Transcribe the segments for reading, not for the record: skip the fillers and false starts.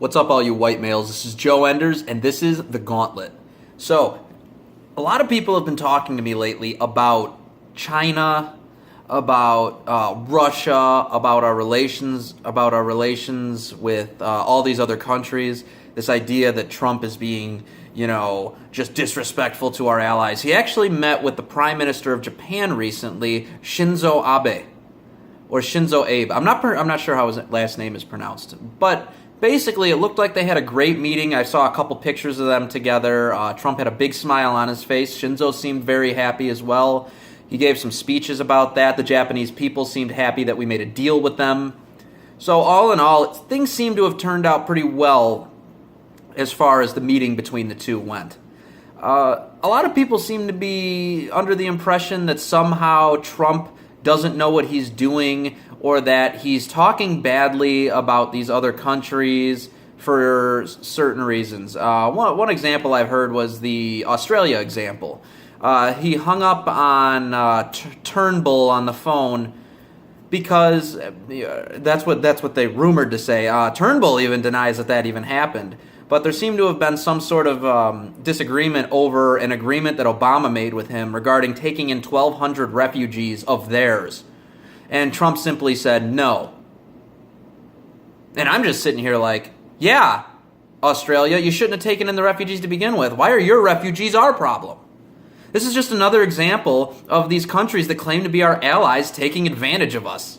What's up, all you white males? This is Joe Enders, and this is The Gauntlet. So, a lot of people have been talking to me lately about China, about Russia, about our relations with all these other countries. This idea that Trump is being, just disrespectful to our allies. He actually met with the Prime Minister of Japan recently, Shinzo Abe, or Shinzo Abe. I'm not sure how his last name is pronounced, but basically, it looked like they had a great meeting. I saw a couple pictures of them together. Trump had a big smile on his face. Shinzo seemed very happy as well. He gave some speeches about that. The Japanese people seemed happy that we made a deal with them. So all in all, things seem to have turned out pretty well as far as the meeting between the two went. A lot of people seem to be under the impression that somehow Trump doesn't know what he's doing, or that he's talking badly about these other countries for certain reasons. One example I've heard was the Australia example. He hung up on Turnbull on the phone because that's what they rumored to say. Turnbull even denies that even happened. But there seemed to have been some sort of disagreement over an agreement that Obama made with him regarding taking in 1,200 refugees of theirs. And Trump simply said no. And I'm just sitting here like, yeah, Australia, you shouldn't have taken in the refugees to begin with. Why are your refugees our problem? This is just another example of these countries that claim to be our allies taking advantage of us.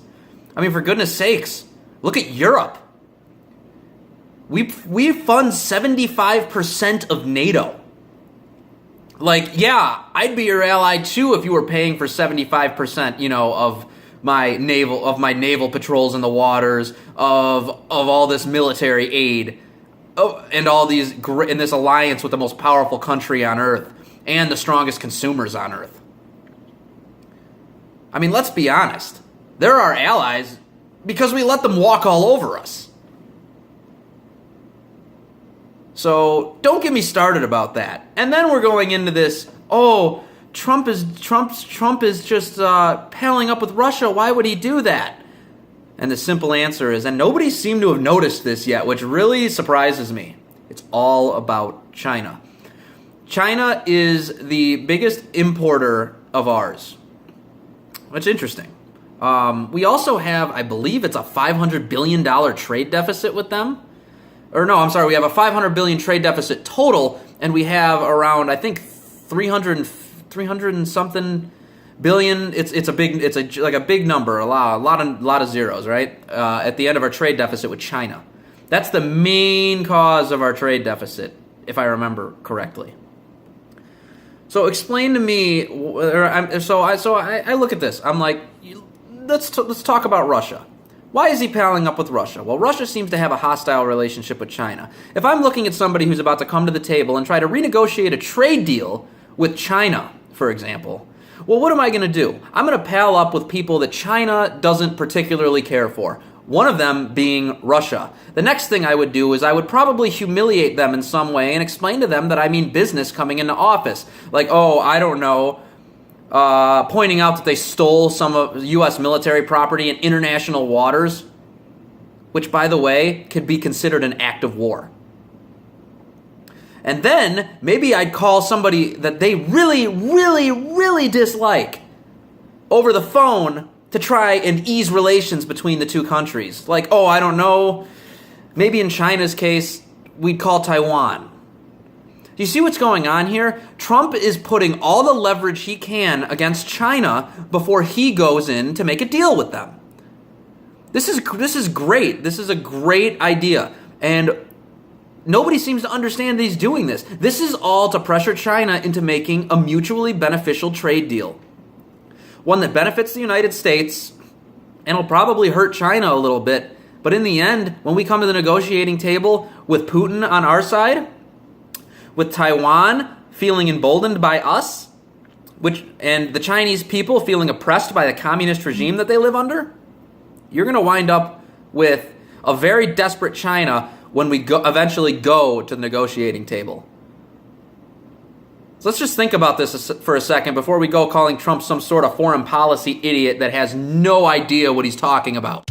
I mean, for goodness sakes, look at Europe. We fund 75% of NATO. Like, yeah, I'd be your ally too if you were paying for 75%, of my naval patrols in the waters, of all this military aid, and all these in this alliance with the most powerful country on earth and the strongest consumers on earth. I mean, let's be honest. They're our allies because we let them walk all over us. So don't get me started about that. And then we're going into this, Trump is just palling up with Russia. Why would he do that? And the simple answer is, and nobody seemed to have noticed this yet, which really surprises me. It's all about China. China is the biggest importer of ours. That's interesting. We also have, I believe it's a $500 billion trade deficit with them. Or no, I'm sorry, we have a $500 billion trade deficit total, and we have around, I think, 300 and something billion. It's a big number, a lot of zeros, right? At the end of our trade deficit with China. That's the main cause of our trade deficit, if I remember correctly. So explain to me, I look at this. I'm like, let's talk about Russia. Why is he palling up with Russia? Well, Russia seems to have a hostile relationship with China. If I'm looking at somebody who's about to come to the table and try to renegotiate a trade deal with China, for example, well, what am I going to do? I'm going to pal up with people that China doesn't particularly care for. One of them being Russia. The next thing I would do is I would probably humiliate them in some way and explain to them that I mean business coming into office. Like, I don't know, pointing out that they stole some of U.S. military property in international waters, which, by the way, could be considered an act of war. And then maybe I'd call somebody that they really, really, really dislike over the phone to try and ease relations between the two countries. Like, I don't know, maybe in China's case, we'd call Taiwan. Do you see what's going on here? Trump is putting all the leverage he can against China before he goes in to make a deal with them. This is great. This is a great idea. And nobody seems to understand that he's doing this. This is all to pressure China into making a mutually beneficial trade deal. One that benefits the United States and will probably hurt China a little bit. But in the end, when we come to the negotiating table with Putin on our side, with Taiwan feeling emboldened by us, and the Chinese people feeling oppressed by the communist regime that they live under, you're going to wind up with a very desperate China when we eventually go to the negotiating table. So let's just think about this for a second before we go calling Trump some sort of foreign policy idiot that has no idea what he's talking about.